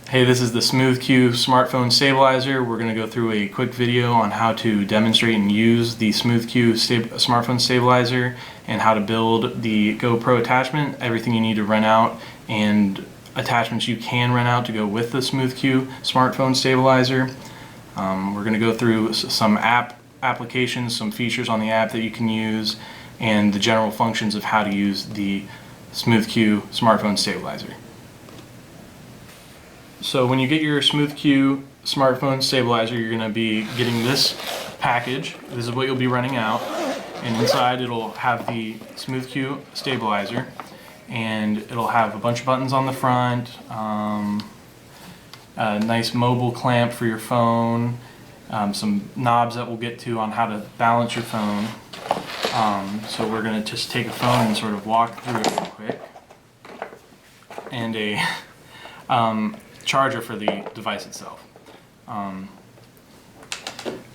Hey, this is the SmoothQ smartphone stabilizer. We're going to go through a quick video on how to demonstrate and use the SmoothQ smartphone stabilizer and how to build the GoPro attachment, everything you need to rent out, and attachments you can rent out to go with the SmoothQ smartphone stabilizer. We're going to go through some applications, some features on the app that you can use, and the general functions of how to use the SmoothQ smartphone stabilizer. So when you get your SmoothQ smartphone stabilizer, you're going to be getting this package. This is what you'll be running out, and inside it'll have the SmoothQ stabilizer, and it'll have a bunch of buttons on the front, a nice mobile clamp for your phone, some knobs that we'll get to on how to balance your phone. So we're going to just take a phone and sort of walk through it real quick, and a charger for the device itself.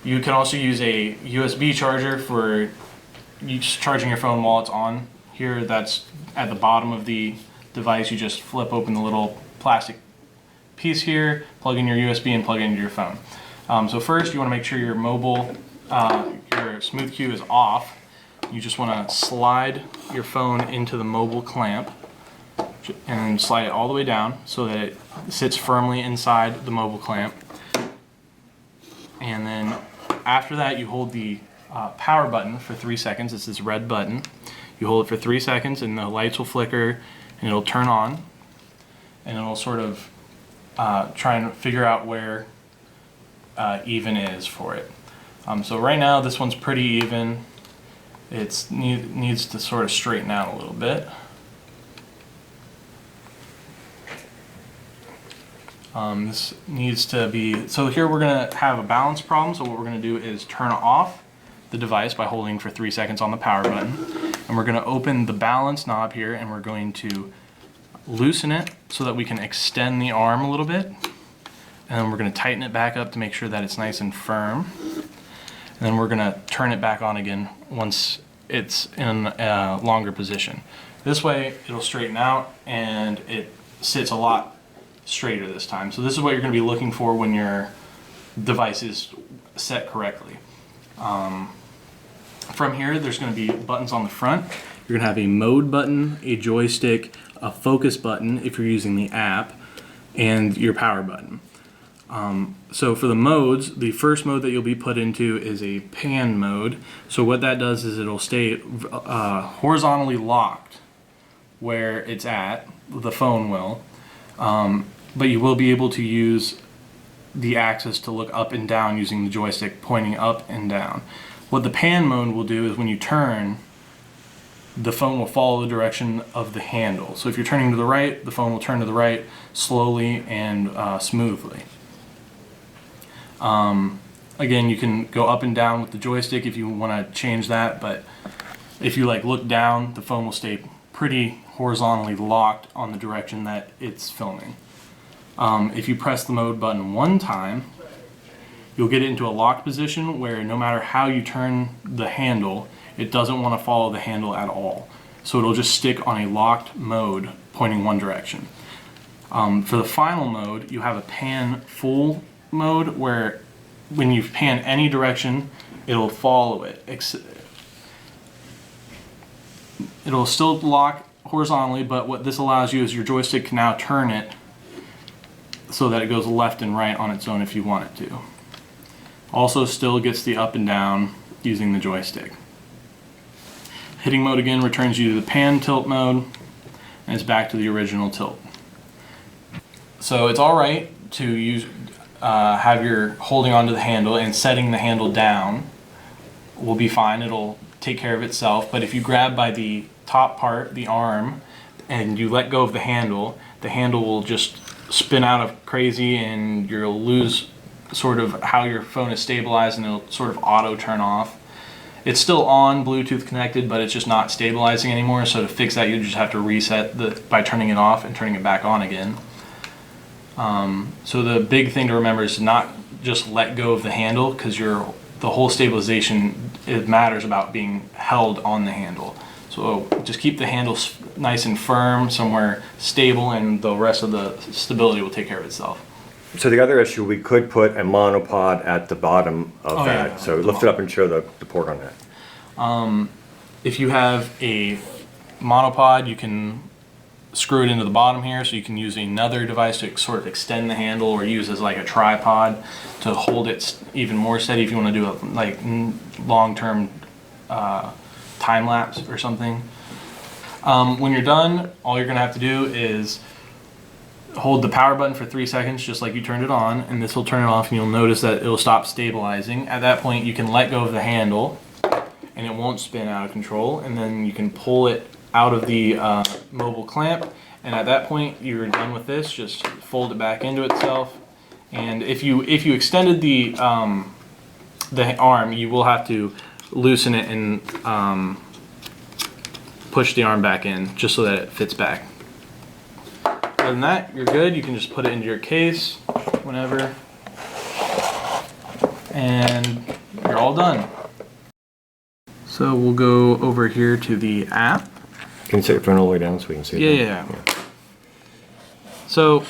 You can also use a USB charger for charging your phone while it's on. Here, that's at the bottom of the device. You just flip open the little plastic piece here, plug in your USB, and plug it into your phone. So first, you want to make sure your mobile, your SmoothQ is off. You just want to slide your phone into the mobile clamp and slide it all the way down so that it sits firmly inside the mobile clamp. And then after that, you hold the power button for 3 seconds. It's this red button. You hold it for 3 seconds and the lights will flicker and it'll turn on, and it'll sort of try and figure out where even is for it. So right now this one's pretty even. It needs to sort of straighten out a little bit. This needs to be, so here we're going to have a balance problem. So what we're going to do is turn off the device by holding for 3 seconds on the power button, and we're going to open the balance knob here, and we're going to loosen it so that we can extend the arm a little bit, and then we're going to tighten it back up to make sure that it's nice and firm, and then we're going to turn it back on again once it's in a longer position. This way it'll straighten out and it sits a lot straighter this time. So this is what you're going to be looking for when your device is set correctly. From here, there's going to be buttons on the front. You're going to have a mode button, a joystick, a focus button if you're using the app, and your power button. So for the modes, the first mode that you'll be put into is a pan mode. So what that does is it'll stay horizontally locked where it's at, the phone will. But you will be able to use the axis to look up and down using the joystick pointing up and down. What the pan mode will do is when you turn, the phone will follow the direction of the handle. So if you're turning to the right, the phone will turn to the right slowly and smoothly. Again, you can go up and down with the joystick if you want to change that, but if you look down, the phone will stay pretty horizontally locked on the direction that it's filming. If you press the mode button one time, you'll get it into a locked position where no matter how you turn the handle, it doesn't want to follow the handle at all. So it'll just stick on a locked mode pointing one direction. For the final mode, you have a pan full mode where when you pan any direction, it'll follow it. It'll still lock horizontally, but what this allows you is your joystick can now turn it so that it goes left and right on its own if you want it to. Also still gets the up and down using the joystick. Hitting mode again returns you to the pan tilt mode, and it's back to the original tilt. So it's alright to use have your holding onto the handle, and setting the handle down will be fine. It'll take care of itself. But if you grab by the top part, the arm, and you let go of the handle will just spin out of crazy, and you'll lose sort of how your phone is stabilized, and it'll sort of auto turn off. It's still on Bluetooth connected, but it's just not stabilizing anymore. So to fix that, you just have to reset by turning it off and turning it back on again. So the big thing to remember is to not just let go of the handle, because the whole stabilization, it matters about being held on the handle. So just keep the handle nice and firm, somewhere stable, and the rest of the stability will take care of itself. So the other issue, we could put a monopod at the bottom of that. Yeah. So lift it up and show the port on that. If you have a monopod, you can screw it into the bottom here, so you can use another device to sort of extend the handle, or use as like a tripod to hold it even more steady if you want to do a like long-term time lapse or something. When you're done, all you're gonna have to do is hold the power button for 3 seconds, just like you turned it on, and this will turn it off, and you'll notice that it'll stop stabilizing. At that point, you can let go of the handle, and it won't spin out of control, and then you can pull it out of the mobile clamp, and at that point, you're done with this. Just fold it back into itself, and if you extended the arm, you will have to loosen it and push the arm back in, just so that it fits back. Other than that, you're good. You can just put it into your case whenever, and you're all done. So we'll go over here to the app. Can you set your phone all the way down so we can see it? Yeah. So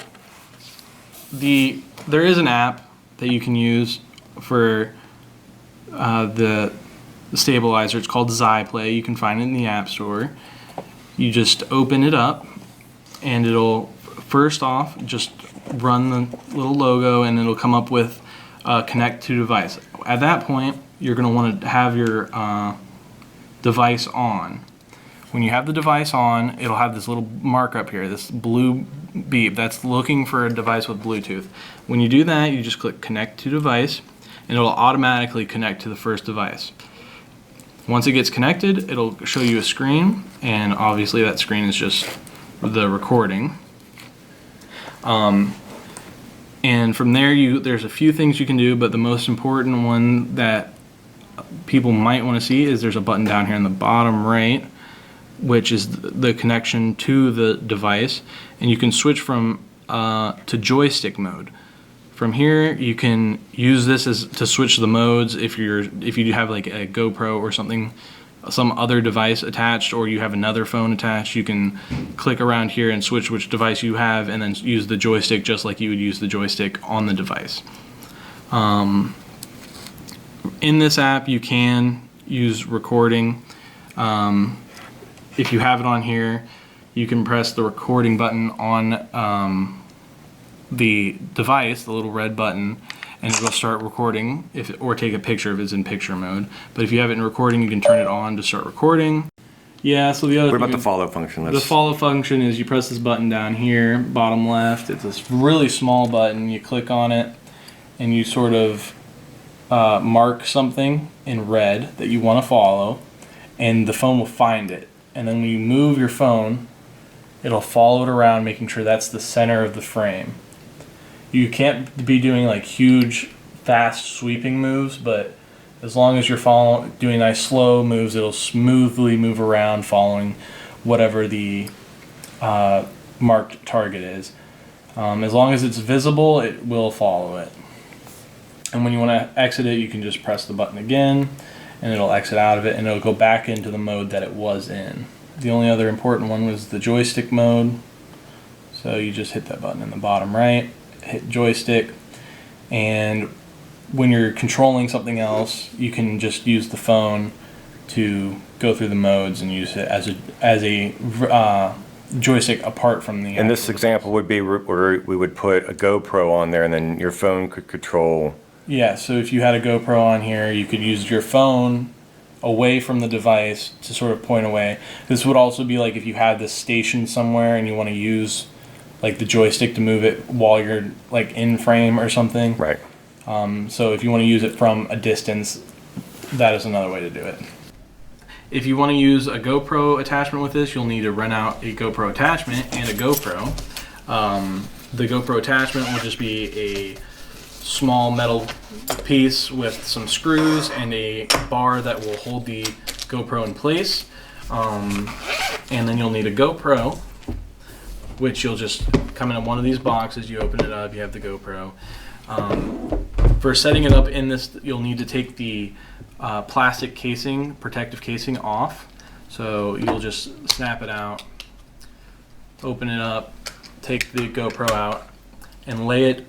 there is an app that you can use for the stabilizer. It's called XiPlay. You can find it in the App Store. You just open it up, and it'll first off just run the little logo, and it'll come up with connect to device. At that point, you're going to want to have your device on. When you have the device on, it'll have this little mark up here, this blue beep that's looking for a device with Bluetooth. When you do that, you just click connect to device, and it'll automatically connect to the first device. Once it gets connected, it'll show you a screen, and obviously that screen is just the recording. And from there, there's a few things you can do, but the most important one that people might want to see is there's a button down here in the bottom right, which is the connection to the device, and you can switch from to joystick mode. From here, you can use this to switch the modes if you have like a GoPro or something, some other device attached, or you have another phone attached. You can click around here and switch which device you have, and then use the joystick just like you would use the joystick on the device. In this app, you can use recording. If you have it on here, you can press the recording button on the device, the little red button, and it'll start recording, or take a picture if it's in picture mode. But if you have it in recording, you can turn it on to start recording. Yeah, so the other What about the follow function? The follow function is you press this button down here, bottom left. It's this really small button. You click on it, and you sort of mark something in red that you want to follow, and the phone will find it. And then when you move your phone, it'll follow it around, making sure that's the center of the frame. You can't be doing like huge, fast sweeping moves, but as long as you're doing nice slow moves, it'll smoothly move around following whatever the marked target is. As long as it's visible, it will follow it. And when you want to exit it, you can just press the button again, and it'll exit out of it, and it'll go back into the mode that it was in. The only other important one was the joystick mode. So you just hit that button in the bottom right, hit joystick, and when you're controlling something else, you can just use the phone to go through the modes and use it as a joystick apart from the. And this example would be where we would put a GoPro on there, and then your phone could control. Yeah, so if you had a GoPro on here, you could use your phone away from the device to sort of point away. This would also be like if you had this station somewhere and you want to use like the joystick to move it while you're like in frame or something. Right. So if you want to use it from a distance, that is another way to do it. If you want to use a GoPro attachment with this, you'll need to rent out a GoPro attachment and a GoPro. The GoPro attachment will just be a small metal piece with some screws and a bar that will hold the GoPro in place. And then you'll need a GoPro, which you'll just come in one of these boxes. You open it up, you have the GoPro. For setting it up in this, you'll need to take the plastic casing, protective casing off. So you'll just snap it out, open it up, take the GoPro out, and lay it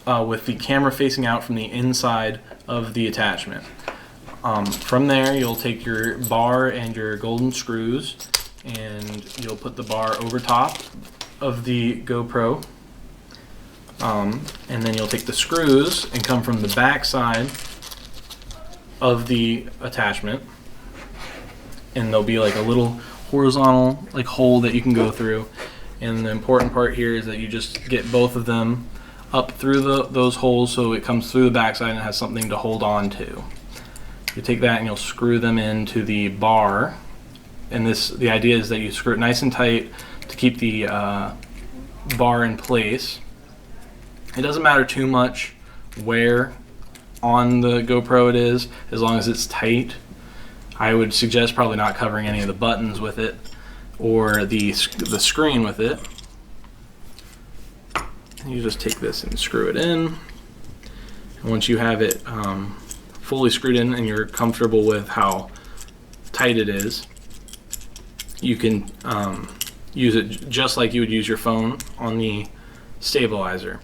with the camera facing out from the inside of the attachment. From there, you'll take your bar and your golden screws, and you'll put the bar over top of the GoPro, and then you'll take the screws and come from the back side of the attachment, and there'll be like a little horizontal like hole that you can go through. And the important part here is that you just get both of them up through those holes so it comes through the backside and has something to hold on to. You take that and you'll screw them into the bar, and the idea is that you screw it nice and tight to keep the bar in place. It doesn't matter too much where on the GoPro it is, as long as it's tight. I would suggest probably not covering any of the buttons with it or the screen with it. You just take this and screw it in. And once you have it fully screwed in and you're comfortable with how tight it is, you can use it just like you would use your phone on the stabilizer.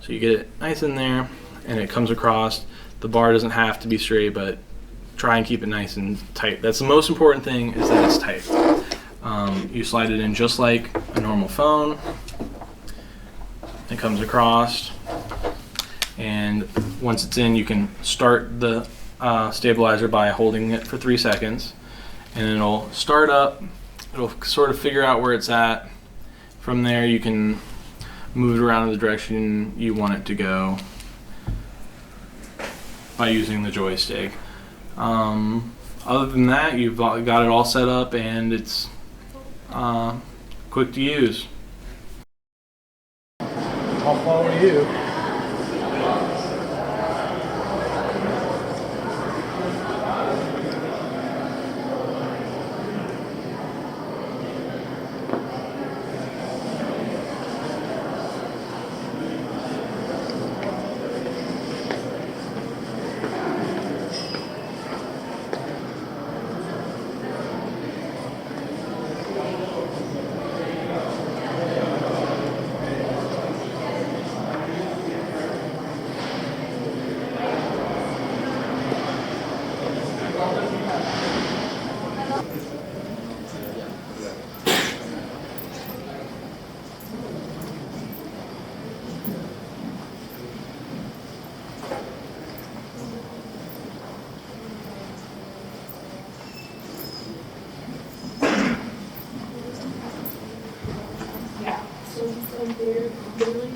So you get it nice in there and it comes across. The bar doesn't have to be straight, but try and keep it nice and tight. That's the most important thing, is that it's tight. You slide it in just like a normal phone. It comes across, and once it's in, you can start the stabilizer by holding it for 3 seconds, and it'll start up. It'll sort of figure out where it's at. From there, you can move it around in the direction you want it to go by using the joystick. Other than that, you've got it all set up, and it's quick to use. I'll follow you. Yeah, so there, literally